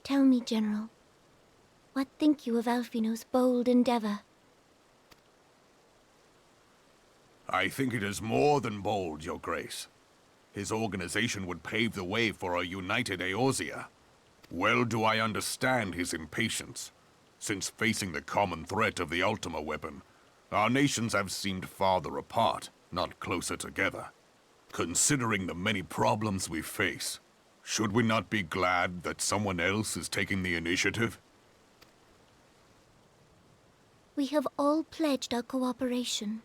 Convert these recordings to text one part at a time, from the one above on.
Tell me, General, what think you of Alphino's bold endeavor? I think it is more than bold, Your Grace. His organization would pave the way for a united Eorzea. Well do I understand his impatience. Since facing the common threat of the Ultima weapon, our nations have seemed farther apart, not closer together. Considering the many problems we face, should we not be glad that someone else is taking the initiative? We have all pledged our cooperation,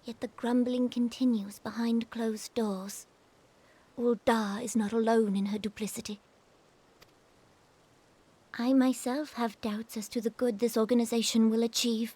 yet the grumbling continues behind closed doors. Ul'dah is not alone in her duplicity. I myself have doubts as to the good this organization will achieve.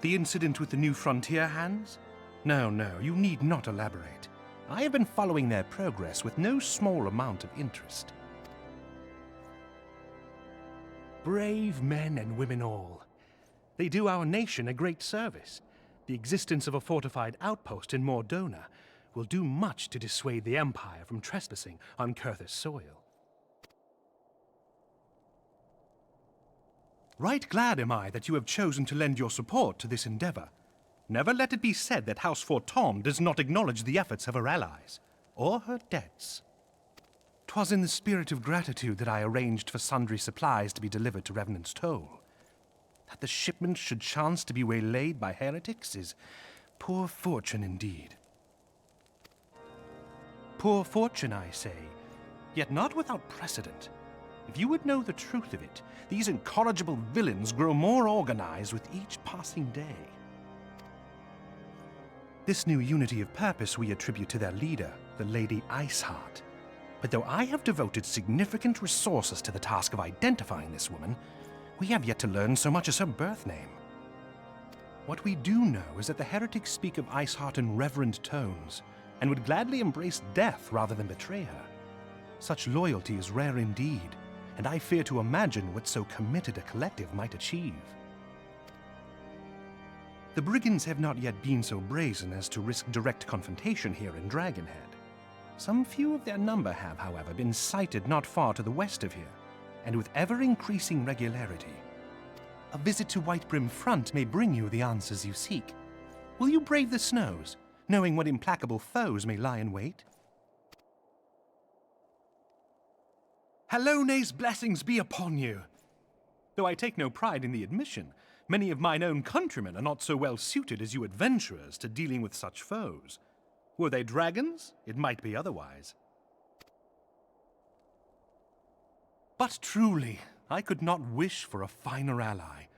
The incident with the new frontier hands? No, you need not elaborate. I have been following their progress with no small amount of interest. Brave men and women all. They do our nation a great service. The existence of a fortified outpost in Mordona will do much to dissuade the Empire from trespassing on Kurthus soil. Right glad am I that you have chosen to lend your support to this endeavor. Never let it be said that House Forton does not acknowledge the efforts of her allies, or her debts. 'Twas in the spirit of gratitude that I arranged for sundry supplies to be delivered to Revenant's Toll. That the shipment should chance to be waylaid by heretics is poor fortune indeed. Poor fortune, I say, yet not without precedent. If you would know the truth of it, these incorrigible villains grow more organized with each passing day. This new unity of purpose we attribute to their leader, the Lady Iceheart. But though I have devoted significant resources to the task of identifying this woman, we have yet to learn so much as her birth name. What we do know is that the heretics speak of Iceheart in reverent tones, and would gladly embrace death rather than betray her. Such loyalty is rare indeed, and I fear to imagine what so committed a collective might achieve. The brigands have not yet been so brazen as to risk direct confrontation here in Dragonhead. Some few of their number have, however, been sighted not far to the west of here, and with ever-increasing regularity. A visit to Whitebrim Front may bring you the answers you seek. Will you brave the snows, knowing what implacable foes may lie in wait? Halone's blessings be upon you! Though I take no pride in the admission, many of mine own countrymen are not so well suited as you adventurers to dealing with such foes. Were they dragons, it might be otherwise. But truly, I could not wish for a finer ally.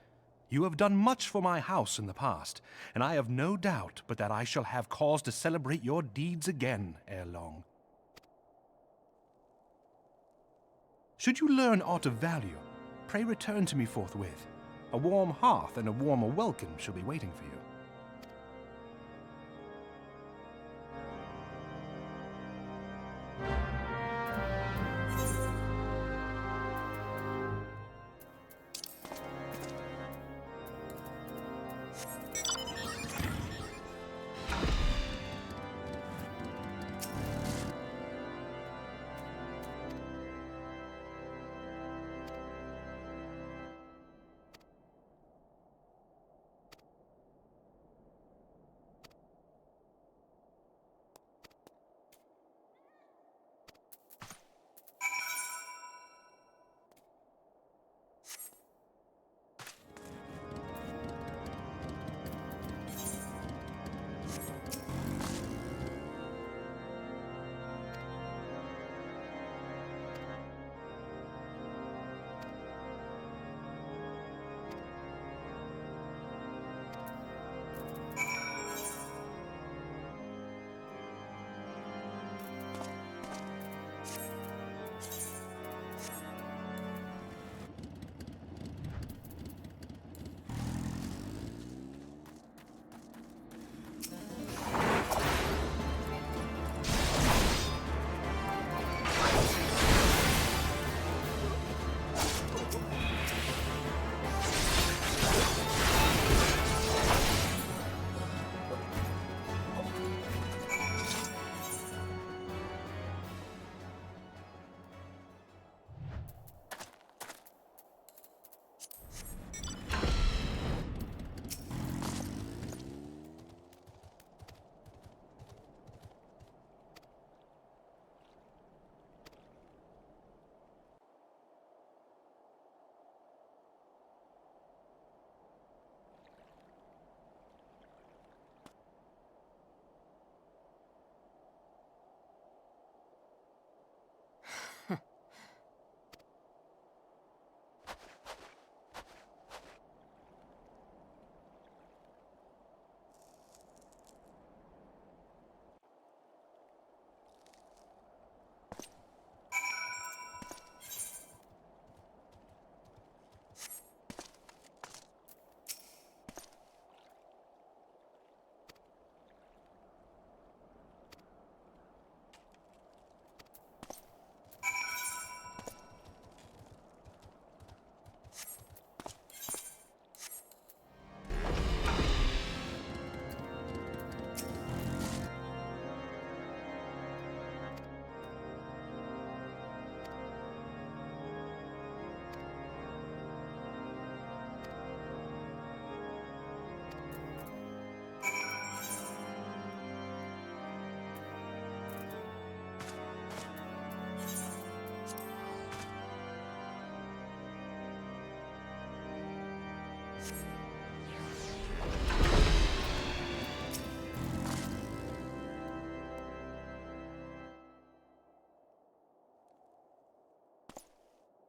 You have done much for my house in the past, and I have no doubt but that I shall have cause to celebrate your deeds again ere long. Should you learn aught of value, pray return to me forthwith. A warm hearth and a warmer welcome shall be waiting for you.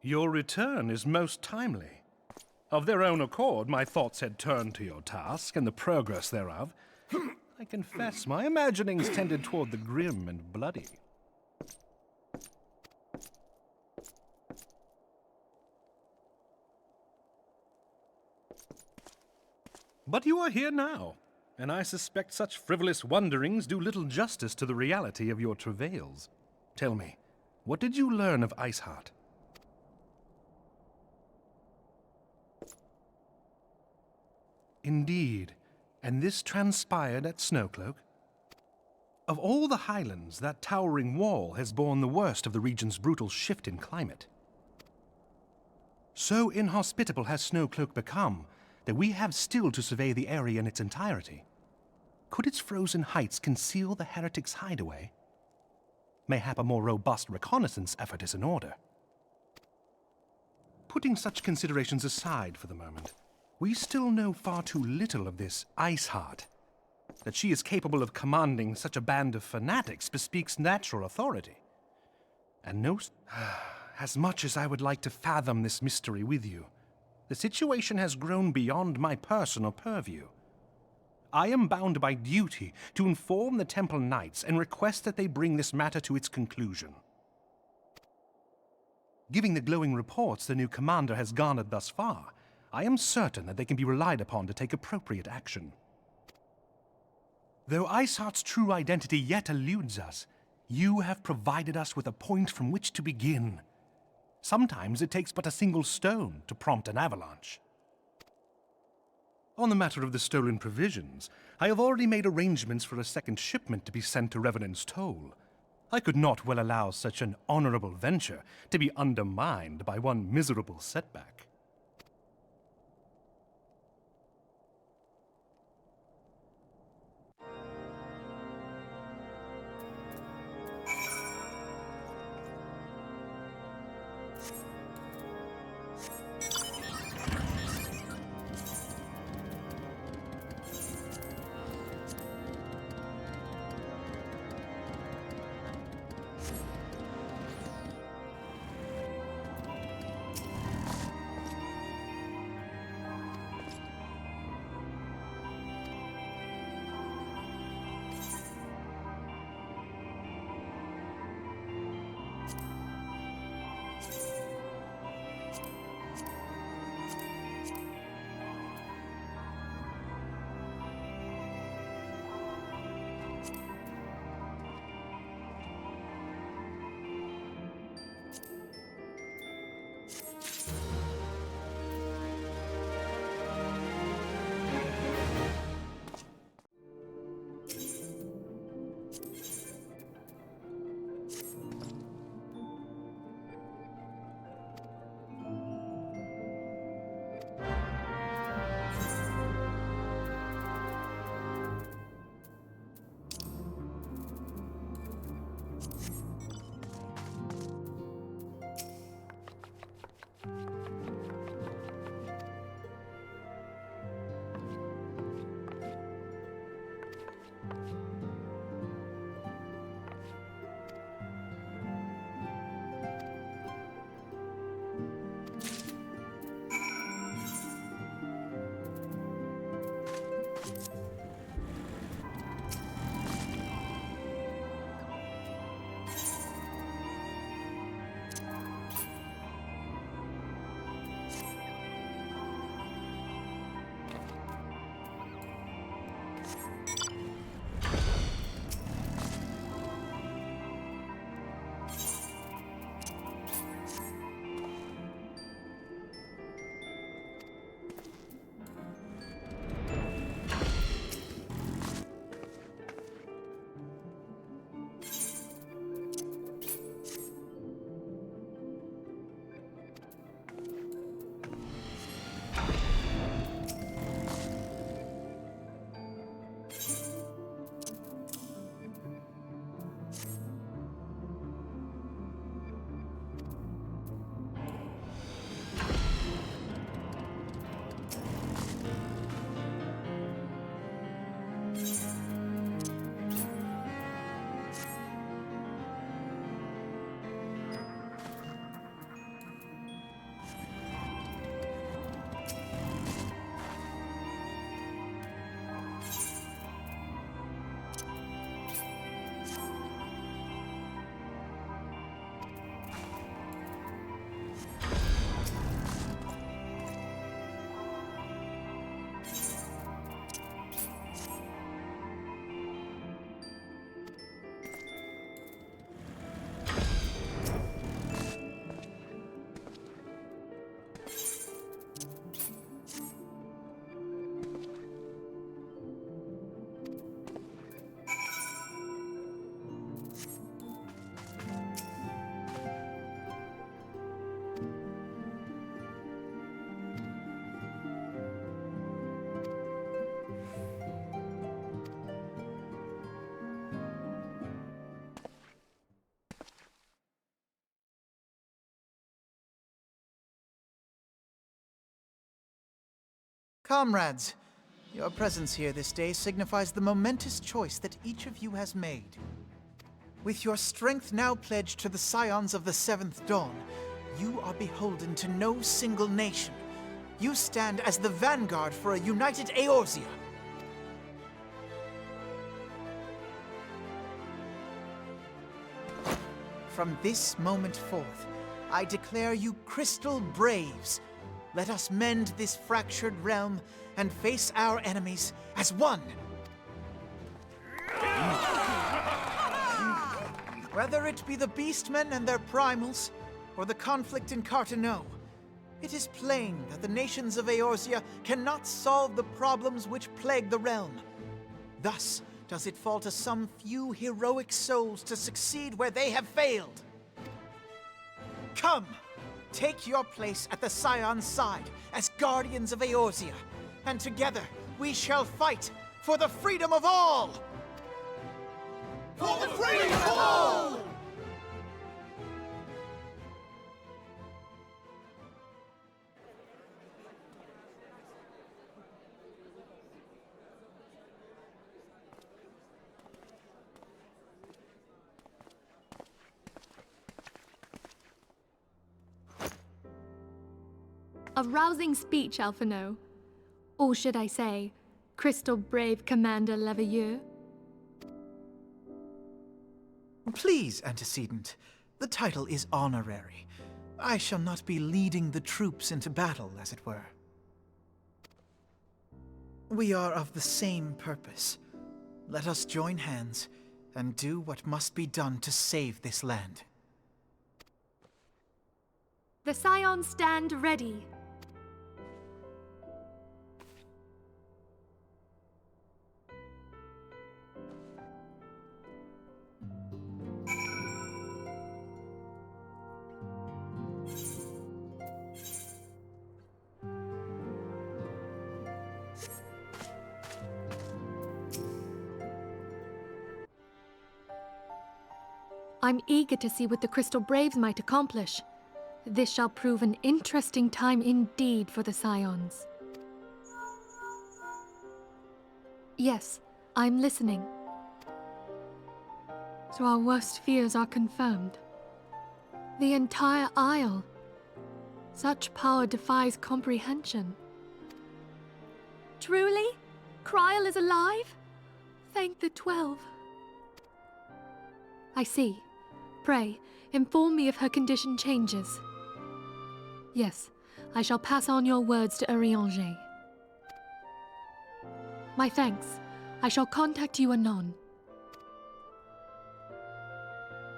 Your return is most timely. Of their own accord, my thoughts had turned to your task and the progress thereof. I confess, my imaginings tended toward the grim and bloody. But you are here now, and I suspect such frivolous wonderings do little justice to the reality of your travails. Tell me, what did you learn of Iceheart? Indeed, and this transpired at Snowcloak? Of all the highlands, that towering wall has borne the worst of the region's brutal shift in climate. So inhospitable has Snowcloak become that we have still to survey the area in its entirety. Could its frozen heights conceal the heretics' hideaway? Mayhap a more robust reconnaissance effort is in order. Putting such considerations aside for the moment, we still know far too little of this Iceheart. That she is capable of commanding such a band of fanatics bespeaks natural authority. And no... As much as I would like to fathom this mystery with you, the situation has grown beyond my personal purview. I am bound by duty to inform the Temple Knights and request that they bring this matter to its conclusion. Given the glowing reports the new commander has garnered thus far, I am certain that they can be relied upon to take appropriate action. Though Iceheart's true identity yet eludes us, you have provided us with a point from which to begin. Sometimes it takes but a single stone to prompt an avalanche. On the matter of the stolen provisions, I have already made arrangements for a second shipment to be sent to Revenant's Toll. I could not well allow such an honorable venture to be undermined by one miserable setback. Comrades, your presence here this day signifies the momentous choice that each of you has made. With your strength now pledged to the Scions of the Seventh Dawn, you are beholden to no single nation. You stand as the vanguard for a united Eorzea. From this moment forth, I declare you Crystal Braves. Let us mend this fractured realm and face our enemies as one. Whether it be the Beastmen and their primals, or the conflict in Carteneau, it is plain that the nations of Eorzea cannot solve the problems which plague the realm. Thus does it fall to some few heroic souls to succeed where they have failed. Come, take your place at the Scion's side as guardians of Eorzea, and together we shall fight for the freedom of all! For the freedom of all! A rousing speech, Alphino. Or should I say, Crystal Brave Commander Leveilleur? Please, Antecedent. The title is honorary. I shall not be leading the troops into battle, as it were. We are of the same purpose. Let us join hands and do what must be done to save this land. The Scions stand ready. I'm eager to see what the Crystal Braves might accomplish. This shall prove an interesting time indeed for the Scions. Yes, I'm listening. So our worst fears are confirmed. The entire Isle. Such power defies comprehension. Truly? Kryl is alive? Thank the 12. I see. Pray, inform me if her condition changes. Yes, I shall pass on your words to Eorzea. My thanks. I shall contact you anon.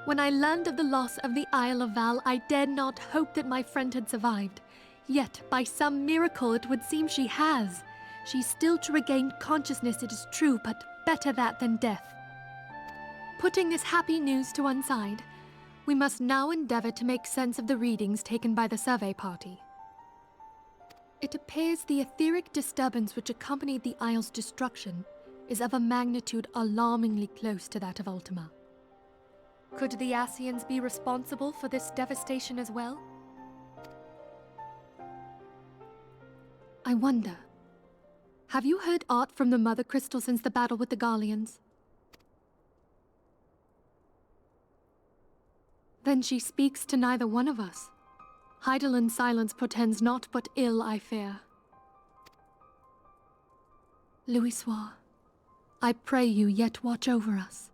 When I learned of the loss of the Isle of Val, I dared not hope that my friend had survived. Yet, by some miracle, it would seem she has. She's still to regain consciousness, it is true, but better that than death. Putting this happy news to one side, we must now endeavor to make sense of the readings taken by the survey party. It appears the etheric disturbance which accompanied the Isle's destruction is of a magnitude alarmingly close to that of Ultima. Could the Ascians be responsible for this devastation as well? I wonder, have you heard aught from the Mother Crystal since the battle with the Garleans? Then she speaks to neither one of us. Heidelin's silence portends naught but ill, I fear. Louisoix, I pray you yet watch over us.